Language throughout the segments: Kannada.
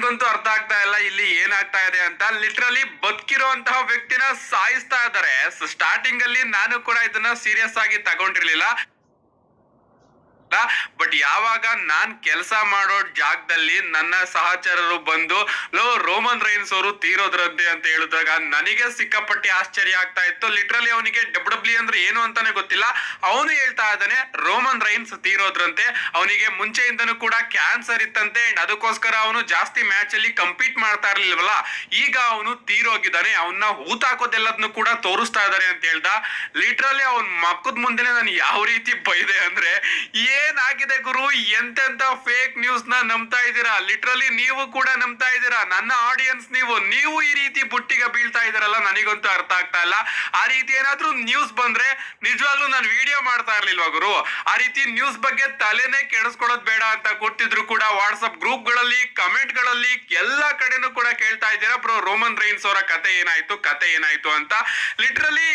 ನನಗಂತೂ ಅರ್ಥ ಆಗ್ತಾ ಇಲ್ಲ ಇಲ್ಲಿ ಏನಾಗ್ತಾ ಇದೆ ಅಂತ. ಲಿಟ್ರಲಿ ಬದುಕಿರುವಂತಹ ವ್ಯಕ್ತಿನ ಸಾಯಿಸ್ತಾ ಇದ್ದಾರೆ. ಸ್ಟಾರ್ಟಿಂಗ್ ಅಲ್ಲಿ ನಾನು ಕೂಡ ಇದನ್ನ ಸೀರಿಯಸ್ ಆಗಿ ತಗೊಂಡಿರ್ಲಿಲ್ಲ. ಬಟ್ ಯಾವಾಗ ನಾನ್ ಕೆಲಸ ಮಾಡೋ ಜಾಗದಲ್ಲಿ ನನ್ನ ಸಹಚರರು ಬಂದು ರೋಮನ್ ರೈನ್ಸ್ ಅವರು ತೀರೋದ್ರಂತೆ ಅಂತ ಹೇಳಿದಾಗ ನನಗೆ ಸಿಕ್ಕಾಪಟ್ಟೆ ಆಶ್ಚರ್ಯ ಆಗ್ತಾ ಇತ್ತು. ಲಿಟ್ರಲಿ ಅವನಿಗೆ ಡಬ್ಲ್ಯೂ ಅಂದ್ರೆ ಏನು ಅಂತಾನೆ ಗೊತ್ತಿಲ್ಲ. ಅವನು ಹೇಳ್ತಾ ಇದ್ದಾನೆ ರೋಮನ್ ರೈನ್ಸ್ ತೀರೋದ್ರಂತೆ. ಅವನಿಗೆ ಮುಂಚೆಯಿಂದನೂ ಕೂಡ ಕ್ಯಾನ್ಸರ್ ಇತ್ತಂತೆ. ಅದಕ್ಕೋಸ್ಕರ ಅವನು ಜಾಸ್ತಿ ಮ್ಯಾಚ್ ಅಲ್ಲಿ ಕಂಪೀಟ್ ಮಾಡ್ತಾ ಇರ್ಲಿಲ್ವಲ್ಲ, ಈಗ ಅವನು ತೀರೋಗಿದ್ದಾನೆ. ಅವನ್ನ ಹೂತಾಕೋದೆಲ್ಲದನ್ನು ಕೂಡ ತೋರಿಸ್ತಾ ಇದಾರೆ ಅಂತ ಹೇಳ್ದ. ಲಿಟ್ರಲಿ ಅವನ್ ಮಕ್ಕದ ಮುಂದೆನೆ ನಾನು ಯಾವ ರೀತಿ ಬೈದೆ ಅಂದ್ರೆ, ಏನಾಗಿದೆ ಗುರು, ಎಂತೆಂತ ಫೇಕ್ ನ್ಯೂಸ್ ನ ನಂಬ್ತಾ ಇದ್ದೀರಾ. ಲಿಟ್ರಲಿ ನೀವು ಕೂಡ ನಂಬ್ತಾ ಇದ್ದೀರಾ. ನನ್ನ ಆಡಿಯನ್ಸ್ ನೀವು ಈ ರೀತಿ ಬುಟ್ಟಿಗೆ ಬೀಳ್ತಾ ಇದ್ದೀರಲ್ಲ, ನನಗಂತೂ ಅರ್ಥ ಆಗ್ತಾ ಇಲ್ಲ. ಆ ರೀತಿ ಏನಾದ್ರೂ ನ್ಯೂಸ್ ಬಂದ್ರೆ ನಿಜವಾಗ್ಲೂ ನಾನು ವಿಡಿಯೋ ಮಾಡ್ತಾ ಇರ್ಲಿಲ್ವಾ ಗುರು? ಆ ರೀತಿ ನ್ಯೂಸ್ ಬಗ್ಗೆ ತಲೆನೇ ಕೆಡಿಸ್ಕೊಳ್ಳೋದು ಬೇಡ ಅಂತ ಕೊಟ್ಟಿದ್ರು ಕೂಡ ವಾಟ್ಸ್ಆಪ್ ಗ್ರೂಪ್ ಗಳಲ್ಲಿ, ಕಮೆಂಟ್ ಗಳಲ್ಲಿ ಎಲ್ಲಾ ಕಡೆನೂ ಕೂಡ ಕೇಳ್ತಾ ಇದ್ದೀರಾ ಬ್ರೋ ರೋಮನ್ ರೈನ್ಸ್ ಅವರ ಕತೆ ಏನಾಯ್ತು ಅಂತ. ಲಿಟ್ರಲಿ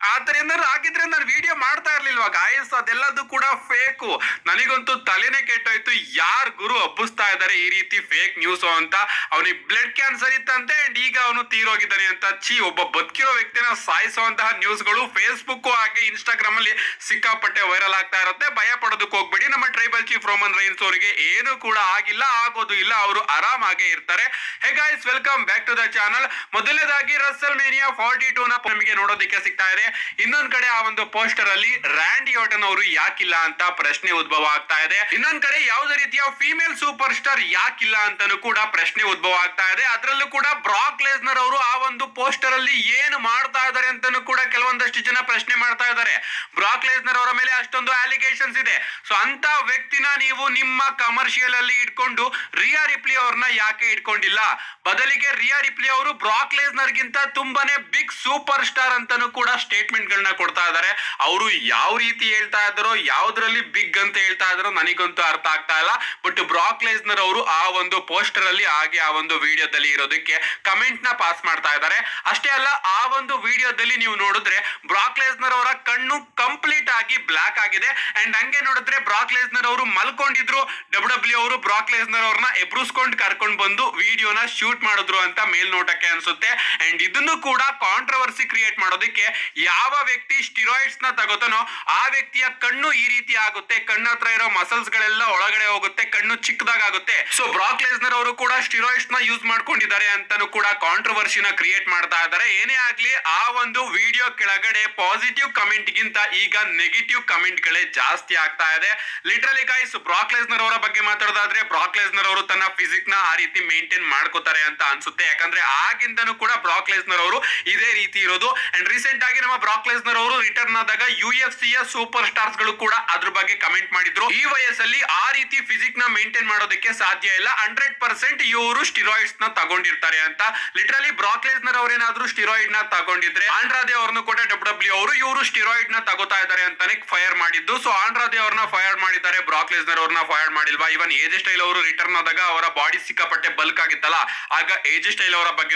ಆತರ ಏನಾದ್ರು ಆಗಿದ್ರೆ ನಾನು ವಿಡಿಯೋ ಮಾಡ್ತಾ ಇರ್ಲಿಲ್ವಾ ಗಾಯಸ್? ಅದೆಲ್ಲದು ಕೂಡ ಫೇಕು. ನನಗಂತೂ ತಲೆನೇ ಕೆಟ್ಟೋಯ್ತು. ಯಾರ್ ಗುರು ಹಬ್ಬಿಸ್ತಾ ಇದಾರೆ ಈ ರೀತಿ ಫೇಕ್ ನ್ಯೂಸ್ ಅಂತ? ಅವನಿಗೆ ಬ್ಲಡ್ ಕ್ಯಾನ್ಸರ್ ಇತ್ತಂತೆ ಅಂಡ್ ಈಗ ಅವನು ತೀರೋಗಿದ್ದಾನೆ ಅಂತ. ಒಬ್ಬ ಬದುಕಿರೋ ವ್ಯಕ್ತಿನ ಸಾಯಿಸುವಂತಹ ನ್ಯೂಸ್ಗಳು ಫೇಸ್ಬುಕ್ ಹಾಗೆ ಇನ್ಸ್ಟಾಗ್ರಾಮ್ ಅಲ್ಲಿ ಸಿಕ್ಕಾಪಟ್ಟೆ ವೈರಲ್ ಆಗ್ತಾ ಇರುತ್ತೆ. ಭಯ ಪಡೋದಕ್ಕೆ ಹೋಗ್ಬೇಡಿ. ನಮ್ಮ ಟ್ರೈಬಲ್ ಚೀಫ್ ರೋಮನ್ ರೈನ್ಸ್ ಅವರಿಗೆ ಏನು ಕೂಡ ಆಗಿಲ್ಲ, ಆಗೋದು ಇಲ್ಲ. ಅವರು ಆರಾಮಾಗೆ ಇರ್ತಾರೆ. Hey guys, welcome back to the channel. ಮೊದಲನೇದಾಗಿ ರಸಲ್ ಮೇನಿಯಾ 42 ನ ನಮಗೆ ನೋಡೋದಕ್ಕೆ ಸಿಗ್ತಾ ಇದೆ. ಇನ್ನೊಂದ್ ಕಡೆ ಆ ಒಂದು ಪೋಸ್ಟರ್ ಅಲ್ಲಿ ರ್ಯಾಂಡಿ ಆರ್ಟನ್ ಅವರು ಯಾಕಿಲ್ಲ ಅಂತ ಪ್ರಶ್ನೆ ಉದ್ಭವ ಆಗ್ತಾ ಇದೆ. ಇನ್ನೊಂದ್ ಕಡೆ ಯಾವುದೇ ರೀತಿಯ ಫಿಮೇಲ್ ಸೂಪರ್ ಸ್ಟಾರ್ ಯಾಕಿಲ್ಲ ಅಂತಾನು ಕೂಡ ಪ್ರಶ್ನೆ ಉದ್ಭವ ಆಗ್ತಾ ಇದೆ. ಅದರಲ್ಲೂ ಕೂಡ ಬ್ರಾಕ್ ಲೆಸ್ನರ್ ಅವರು ಆ ಒಂದು ಪೋಸ್ಟರ್ ಅಲ್ಲಿ ಏನು ಮಾಡ್ತಾ ಇದಾರೆ ಅಂತಾನು ಕೂಡ ಕೆಲವೊಂದಷ್ಟು ಜನ ಪ್ರಶ್ನೆ ಮಾಡ್ತಾ ಇದ್ದಾರೆ. ಬ್ರಾಕ್ ಲೆಸ್ನರ್ ಅವರ ಮೇಲೆ ಅಷ್ಟೊಂದು ಅಲಿಗೇಷನ್ಸ್ ಇದೆ. ಸೊ ಅಂತ ವ್ಯಕ್ತಿನ ನೀವು ನಿಮ್ಮ ಕಮರ್ಷಿಯಲ್ ಅಲ್ಲಿ ಇಟ್ಕೊಂಡು ರಿಯಾ ರಿಪ್ಲಿ ಅವ್ರನ್ನ ಯಾಕೆ ಇಟ್ಕೊಂಡಿಲ್ಲ? ಬದಲಿಗೆ ರಿಯಾ ರಿಪ್ಲಿ ಅವರು ಬ್ರಾಕ್ ಲೆಸ್ನರ್ ಗಿಂತ ತುಂಬಾನೇ ಬಿಗ್ ಸೂಪರ್ ಸ್ಟಾರ್ ಅಂತಾನು ಕೂಡ ಸ್ಟೇಟ್ಮೆಂಟ್ ಗಳನ್ನ ಕೊಡ್ತಾ ಇದ್ದಾರೆ. ಅವರು ಯಾವ ರೀತಿ ಹೇಳ್ತಾ ಇದ್ದಾರೋ, ಯಾವ್ದ್ರಲ್ಲಿ ಬಿಗ್ ಅಂತ ಹೇಳ್ತಾ ಇದ್ದಾರೋ ನನಗಂತೂ ಅರ್ಥ ಆಗ್ತಾ ಇಲ್ಲ. ಬಟ್ ಬ್ರಾಕ್ ಲೆಸ್ನರ್ ಅವರು ಆ ಒಂದು ಪೋಸ್ಟರ್ ಅಲ್ಲಿ ಹಾಗೆ ಆ ಒಂದು ವಿಡಿಯೋದಲ್ಲಿ ಇರೋದಕ್ಕೆ ಕಮೆಂಟ್ ನ ಪಾಸ್ ಮಾಡ್ತಾ ಇದ್ದಾರೆ. ಅಷ್ಟೇ ಅಲ್ಲ, ಆ ಒಂದು ವಿಡಿಯೋದಲ್ಲಿ ನೀವು ನೋಡಿದ್ರೆ ಬ್ರಾಕ್ ಲೆಸ್ನರ್ ಅವರ ಕಣ್ಣು ಕಂಪ್ಲೀಟ್ ಆಗಿ ಬ್ಲಾಕ್ ಆಗಿದೆ. ಅಂಡ್ ಹಂಗೆ ನೋಡಿದ್ರೆ ಬ್ರಾಕ್ ಲೆಸ್ನರ್ ಅವರು ಮಲ್ಕೊಂಡಿದ್ರು. ಡಬ್ಲ್ಯೂ ಅವರು ಬ್ರಾಕ್ ಲೆಸ್ನರ್ ಅವ್ರನ್ನ ಎಬ್ರುಸ್ಕೊಂಡು ಕರ್ಕೊಂಡು ಬಂದು ವಿಡಿಯೋನ ಶೂಟ್ ಮಾಡಿದ್ರು ಅಂತ ಮೇಲ್ನೋಟಕ್ಕೆ ಅನ್ಸುತ್ತೆ. ಅಂಡ್ ಇದನ್ನು ಕೂಡ ಕಾಂಟ್ರವರ್ಸಿ ಕ್ರಿಯೇಟ್ ಮಾಡೋದಕ್ಕೆ ಯಾವ ವ್ಯಕ್ತಿ ಸ್ಟಿರಾಯ್ಡ್ಸ್ ನ ತಗೋತಾನೋ ಆ ವ್ಯಕ್ತಿಯ ಕಣ್ಣು ಈ ರೀತಿ ಆಗುತ್ತೆ. ಕಣ್ಣ ಹತ್ರ ಇರೋ ಮಸಲ್ಸ್ ಗಳೆಲ್ಲ ಒಳಗಡೆ ಹೋಗುತ್ತೆ, ಕಣ್ಣು ಚಿಕ್ಕದಾಗುತ್ತೆ. ಸೊ ಬ್ರಾಕ್ ಲೆಸ್ನರ್ ಅವರು ಕೂಡ ಸ್ಟಿರಾಯ್ಡ್ಸ್ ನ ಯೂಸ್ ಮಾಡ್ಕೊಂಡಿದ್ದಾರೆ ಅಂತಾನು ಕೂಡ ಕಾಂಟ್ರವರ್ಸಿನ ಕ್ರಿಯೇಟ್ ಮಾಡ್ತಾ ಇದ್ದಾರೆ. ಏನೇ ಆಗ್ಲಿ, ಆ ಒಂದು ವಿಡಿಯೋ ಕೆಳಗಡೆ ಪಾಸಿಟಿವ್ ಕಮೆಂಟ್ ಗಿಂತ ಈಗ ನೆಗೆಟಿವ್ ಕಮೆಂಟ್ ಗಳೇ ಜಾಸ್ತಿ ಆಗ್ತಾ ಇದೆ. ಲಿಟರಲಿ ಗೈಸ್, ಬ್ರಾಕ್ ಲೆಸ್ನರ್ ಅವರ ಬಗ್ಗೆ ಮಾತಾಡೋದಾದ್ರೆ ಬ್ರಾಕ್ ಲೆಸ್ನರ್ ಅವರು ತನ್ನ ಫಿಸಿಕ್ ನ ಆ ರೀತಿ ಮೇಂಟೈನ್ ಮಾಡ್ಕೋತಾರೆ ಅಂತ ಅನ್ಸುತ್ತೆ. ಯಾಕಂದ್ರೆ ಆಗಿಂದನೂ ಕೂಡ ಬ್ರಾಕ್ ಲೆಸ್ನರ್ ಅವರು ಇದೇ ರೀತಿ ಇರೋದು. ಅಂಡ್ ರೀಸೆಂಟ್ ಆಗಿ ನಮ್ಮ ಬ್ರಾಕ್ ಲೆಸ್ನರ್ ಅವರು ರಿಟರ್ನ್ ಆದಾಗ UFC ಯ ಸೂಪರ್ ಸ್ಟಾರ್ಸ್ ಗಳು ಕೂಡ ಅದ್ರ ಬಗ್ಗೆ ಕಮೆಂಟ್ ಮಾಡಿದ್ರು. ಈ ವಯಸ್ಸಲ್ಲಿ ಆ ರೀತಿ ಫಿಸಿಕ್ ನ ಮೇಂಟೈನ್ ಮಾಡೋದಕ್ಕೆ ಸಾಧ್ಯ ಇಲ್ಲ, 100% ಇವರು ಸ್ಟಿರಾಯ್ಡ್ಸ್ ನ ತಗೊಂಡಿರ್ತಾರೆ ಅಂತ. ಲಿಟರಲಿ ಬ್ರಾಕ್ ಲೆಸ್ನರ್ ಅವರೇನಾದ್ರೂ ಸ್ಟಿರಾಯ್ಡ್ ನ ತಗೊಂಡಿದ್ರೆ ಆಂಡ್ರಾದೆ ಅವ್ರನ್ನು ಕೂಡ ಡಬ್ಲ್ಯೂ ಅವರು ಇವರು ಸ್ಟಿರಾಯ್ಡ್ ನ ತಗೋತಾ ಇದ್ದಾರೆ ಅಂತಾನೆ ಫೈರ್ ಮಾಡಿದ್ದು. ಸೊ ಆಂಡ್ರಾದೆ ಅವ್ರನ್ನ ಫೈರ್ ಮಾಡಿದ್ದಾರೆ, ಬ್ರಾಕ್ ಲೆಸ್ನರ್ ಅವ್ರನ್ನ ಫೈರ್ ಮಾಡಿಲ್ವಾ? ಇವನ್ ಏಜ್ ಸ್ಟೈಲ್ ಅವರು ರಿಟರ್ನ್ ಆದಾಗ ಅವರ ಬಾಡಿ ಸಿಕ್ಕಾಪಟ್ಟೆ ಬಲ್ಕ್ ಆಗಿತ್ತಲ್ಲ, ಆಗ ಏಜ್ ಸ್ಟೈಲ್ ಅವರ ಬಗ್ಗೆ